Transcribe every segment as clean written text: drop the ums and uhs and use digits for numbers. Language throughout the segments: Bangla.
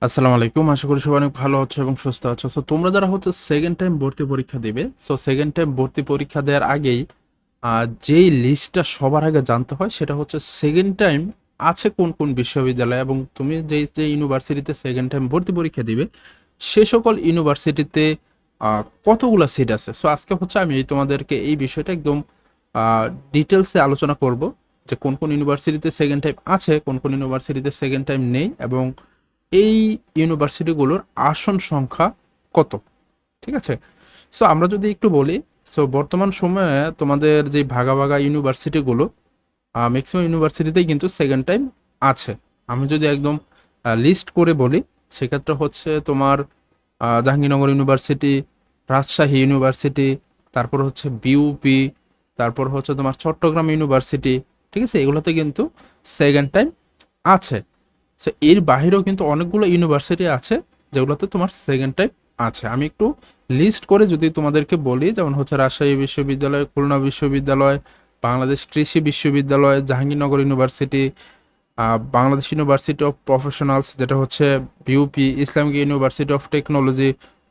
আসসালামু আলাইকুম। আশা করি সবাই অনেক ভালো আছো এবং সুস্থ আছো। সো তোমরা যারা হচ্ছে সেকেন্ড টাইম ভর্তি পরীক্ষা দিবে, সো সেকেন্ড টাইম ভর্তি পরীক্ষা দেওয়ার আগেই যেই লিস্টটা সবার আগে জানতে হয় সেটা হচ্ছে সেকেন্ড টাইম আছে কোন কোন বিশ্ববিদ্যালয়, এবং তুমি যেই যে ইউনিভার্সিটিতে সেকেন্ড টাইম ভর্তি পরীক্ষা দিবে সে সকল ইউনিভার্সিটিতে কতগুলো সিট আছে। সো আজকে হচ্ছে আমি তোমাদেরকে এই বিষয়টা একদম ডিটেলসে আলোচনা করব যে কোন কোন ইউনিভার্সিটিতে সেকেন্ড টাইম আছে, কোন কোন ইউনিভার্সিটিতে সেকেন্ড টাইম নেই, এবং এই ইউনিভার্সিটিগুলোর আসন সংখ্যা কত। ঠিক আছে। সো আমরা যদি একটু বলি, সো বর্তমান সময়ে তোমাদের যে ভাগা ভাগা ইউনিভার্সিটিগুলো, ম্যাক্সিমাম ইউনিভার্সিটিতেই কিন্তু সেকেন্ড টাইম আছে। আমি যদি একদম লিস্ট করে বলি, সেক্ষেত্রে হচ্ছে তোমার জাহাঙ্গীরনগর ইউনিভার্সিটি, রাজশাহী ইউনিভার্সিটি, তারপর হচ্ছে বিউপি, তারপর হচ্ছে তোমার চট্টগ্রাম ইউনিভার্সিটি। ঠিক আছে, এগুলোতে কিন্তু সেকেন্ড টাইম আছে। সো এর বাহিরেও কিন্তু অনেকগুলো ইউনিভার্সিটি আছে যেগুলোতে তোমার সেকেন্ড টাইম আছে। আমি একটু লিস্ট করে যদি তোমাদেরকে বলি, যেমন হচ্ছে রাজশাহী বিশ্ববিদ্যালয়, খুলনা বিশ্ববিদ্যালয়, বাংলাদেশ কৃষি বিশ্ববিদ্যালয়, Jahangirnagar university, Bangladesh university of professionals যেটা হচ্ছে BUP, Islamic university of technology,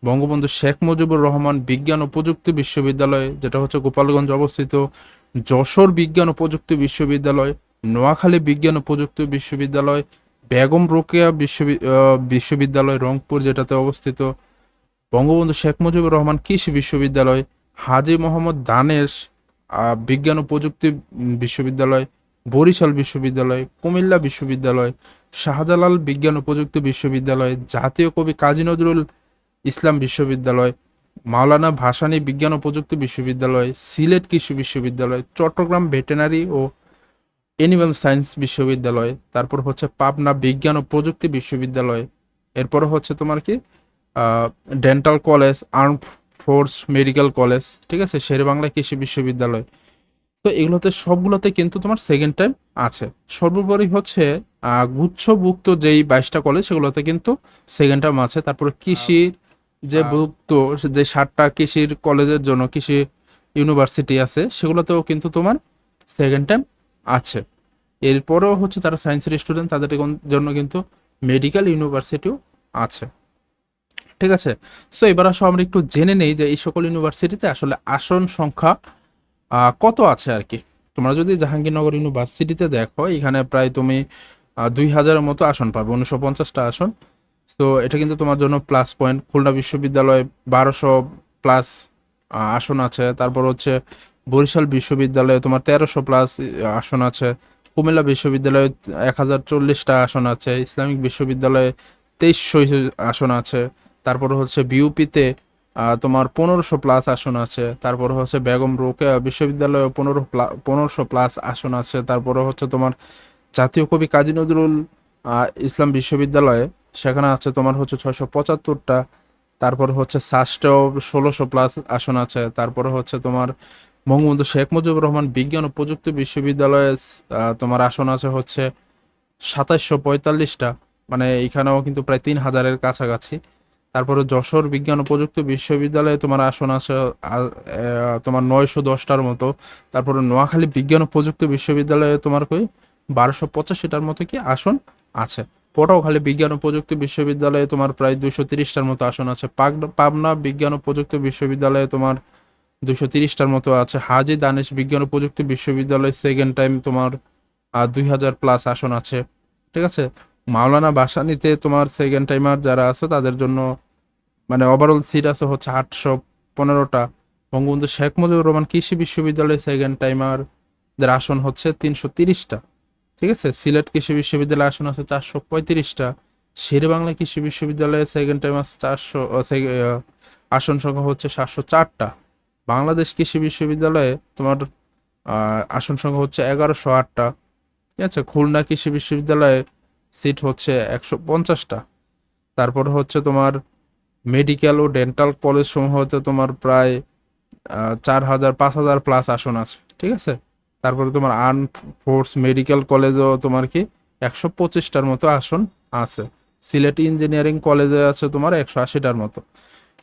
Bangabandhu Sheikh Mujibur Rahman বিজ্ঞান ও প্রযুক্তি বিশ্ববিদ্যালয় যেটা হচ্ছে গোপালগঞ্জ অবস্থিত, যশোর বিজ্ঞান ও প্রযুক্তি বিশ্ববিদ্যালয়, নোয়াখালী বিজ্ঞান ও প্রযুক্তি বিশ্ববিদ্যালয়, বেগম রোকেয়া বিশ্ববিদ্যালয় রংপুর যেটাতে অবস্থিত, বঙ্গবন্ধু শেখ মুজিবুর রহমান কৃষি বিশ্ববিদ্যালয়, হাজী মোহাম্মদ দানেশ বিজ্ঞান ও প্রযুক্তি বিশ্ববিদ্যালয়, বরিশাল বিশ্ববিদ্যালয়, কুমিল্লা বিশ্ববিদ্যালয়, শাহজালাল বিজ্ঞান ও প্রযুক্তি বিশ্ববিদ্যালয়, জাতীয় কবি কাজী নজরুল ইসলাম বিশ্ববিদ্যালয়, মাওলানা ভাসানী বিজ্ঞান ও প্রযুক্তি বিশ্ববিদ্যালয়, সিলেট কৃষি বিশ্ববিদ্যালয়, চট্টগ্রাম ভেটেনারি ও এনিম্যাল সায়েন্স বিশ্ববিদ্যালয়, তারপর হচ্ছে পাবনা বিজ্ঞান ও প্রযুক্তি বিশ্ববিদ্যালয়, এরপর হচ্ছে তোমার কি dental college, arm force medical college, ঠিক আছে, শেরেবাংলা কৃষি বিশ্ববিদ্যালয়। তো এগুলোতে সবগুলোতে কিন্তু তোমার সেকেন্ড টাইম আছে। সর্বোপরি হচ্ছে গুচ্ছভুক্ত যেই 22টা কলেজ সেগুলোতে কিন্তু সেকেন্ড টাইম আছে। তারপরে কৃষি যে ভুক্ত যে 60টা কৃষির কলেজের জন্য কৃষি ইউনিভার্সিটি আছে সেগুলোতেও কিন্তু তোমার সেকেন্ড টাইম আছে। এরপরেও হচ্ছে তারা সায়েন্সের স্টুডেন্ট, তাদের জন্য কিন্তু মেডিকেল ইউনিভার্সিটিও আছে। ঠিক আছে। সো এবার আসো আমরা একটু জেনে নেই যে এই সকল ইউনিভার্সিটিতে আসলে আসন সংখ্যা কত আছে আর কি। তোমরা যদি জাহাঙ্গীরনগর ইউনিভার্সিটিতে দেখো, এখানে প্রায় তুমি 2000-এর মতো আসন পাবে, 1950টা আসন। তো এটা কিন্তু তোমার জন্য প্লাস পয়েন্ট। খুলনা বিশ্ববিদ্যালয় 1200 প্লাস আসন আছে। তারপর হচ্ছে বরিশাল বিশ্ববিদ্যালয়ে তোমার 1300 প্লাস আসন আছে। কুমিল্লা বিশ্ববিদ্যালয়ে 1040টা আসন আছে। ইসলামিক বিশ্ববিদ্যালয়ে 2300 আসন আছে। তারপর হচ্ছে বিউপিতে তোমার 1500 প্লাস আসন আছে। তারপর হচ্ছে বেগম রোকেয়া বিশ্ববিদ্যালয়ে 1500 প্লাস আসন আছে। তারপরে হচ্ছে তোমার জাতীয় কবি কাজী নজরুল ইসলাম বিশ্ববিদ্যালয়ে সেখানে আছে তোমার হচ্ছে 675টা। তারপর হচ্ছে সাস্টেও 1600 প্লাস আসন আছে। তারপরে হচ্ছে তোমার বঙ্গবন্ধু শেখ মুজিবুর রহমান বিজ্ঞান ও প্রযুক্তি বিশ্ববিদ্যালয়ে তোমার আসন আছে হচ্ছে 2745টা, মানে এখানেও কিন্তু প্রায় 3000-এর কাছাকাছি। তারপরে যশোর বিজ্ঞান ও প্রযুক্তি বিশ্ববিদ্যালয়ে তোমার আসন আছে তোমার 910টার মতো। তারপরে নোয়াখালী বিজ্ঞান ও প্রযুক্তি বিশ্ববিদ্যালয়ে তোমার কই 1285টার মতো কি আসন আছে। পটুয়াখালী বিজ্ঞান ও প্রযুক্তি বিশ্ববিদ্যালয়ে তোমার প্রায় 230টার মতো আসন আছে। পাবনা বিজ্ঞান ও প্রযুক্তি বিশ্ববিদ্যালয়ে তোমার 230টার মতো আছে। হাজী দানেশ বিজ্ঞান ও প্রযুক্তি বিশ্ববিদ্যালয় সেকেন্ড টাইম তোমার 2000 প্লাস আসন আছে। ঠিক আছে। মাওলানা ভাসানীতে তোমার সেকেন্ড টাইমার যারা আছে তাদের জন্য মানে ওভারঅল সিট আছে হচ্ছে 815টা। বঙ্গবন্ধু শেখ মুজিবুর রহমান কৃষি বিশ্ববিদ্যালয়ে সেকেন্ড টাইমার দের আসন হচ্ছে 330টা। ঠিক আছে। সিলেট কৃষি বিশ্ববিদ্যালয়ে আসন আছে 435টা। শেরেবাংলা কৃষি বিশ্ববিদ্যালয়ে সেকেন্ড টাইম আছে 400, আসন সংখ্যা হচ্ছে 704টা। বাংলাদেশ কৃষি বিশ্ববিদ্যালয়ে তোমার আসন সংখ্যা হচ্ছে 1108টা। ঠিক আছে। খুলনা কৃষি বিশ্ববিদ্যালয়ে সিট হচ্ছে 150টা। তারপর হচ্ছে তোমার মেডিকেল ও ডেন্টাল কলেজ সমূহতে তোমার প্রায় 4000-5000 প্লাস আসন আছে। ঠিক আছে। তারপরে তোমার আর্ম ফোর্স মেডিকেল কলেজও তোমার কি 125টার মতো আসন আছে। সিলেট ইঞ্জিনিয়ারিং কলেজে আছে তোমার 180টার মতো।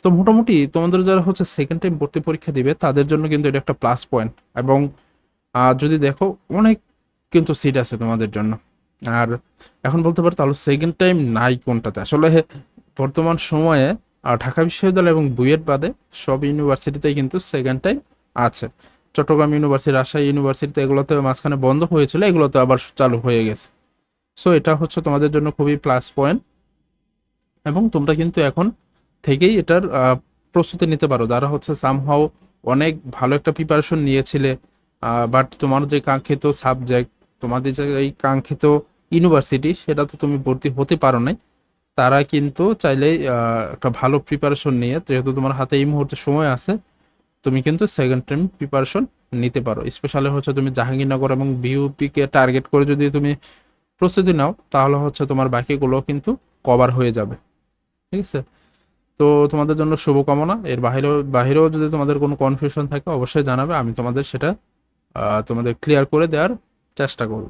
তো মোটামুটি তোমাদের যারা হচ্ছে সেকেন্ড টাইম ভর্তি পরীক্ষা দিবে তাদের জন্য কিন্তু এটা একটা প্লাস পয়েন্ট। এবং যদি দেখো অনেক কিন্তু সিট আছে তোমাদের জন্য। আর এখন বলতে পারো তাহলে সেকেন্ড টাইম নাই কোনটাতে আসলে। বর্তমান সময়ে ঢাকা বিশ্ববিদ্যালয় এবং বুয়েট বাদে সব ইউনিভার্সিটিতেই কিন্তু সেকেন্ড টাইম আছে। চট্টগ্রাম ইউনিভার্সিটি, রাজশাহী ইউনিভার্সিটিতে এগুলোতে মাঝখানে বন্ধ হয়েছিল, এগুলোতে আবার চালু হয়ে গেছে। সো এটা হচ্ছে তোমাদের জন্য খুবই প্লাস পয়েন্ট, এবং তোমরা কিন্তু এখন থেকেই এটার প্রস্তুতি নিতে পারো, যারা হচ্ছে সামহাও অনেক ভালো একটা প্রিপারেশন নিয়েছিলে, বাট তোমার যে কাঙ্ক্ষিত সাবজেক্ট, তোমাদের যে এই কাঙ্ক্ষিত ইউনিভার্সিটি সেটাতে তুমি ভর্তি হতে পারো নাই, তারা কিন্তু চাইলেই একটা ভালো প্রিপারেশন নিয়ে, যেহেতু তোমার হাতে এই মুহূর্তে সময় আছে, তুমি কিন্তু সেকেন্ড টাইম প্রিপারেশন নিতে পারো। স্পেশালি হচ্ছে তুমি জাহাঙ্গীরনগর এবং বিউপি কে টার্গেট করে যদি তুমি প্রস্তুতি নাও, তাহলে হচ্ছে তোমার বাকিগুলো কিন্তু কভার হয়ে যাবে। ঠিক আছে? তো তোমাদের জন্য শুভকামনা। এর বাইরেও বাইরেও যদি তোমাদের কোনো কনফিউশন থাকে অবশ্যই জানাবে, আমি তোমাদের সেটা তোমাদের ক্লিয়ার করে দেওয়ার চেষ্টা করব।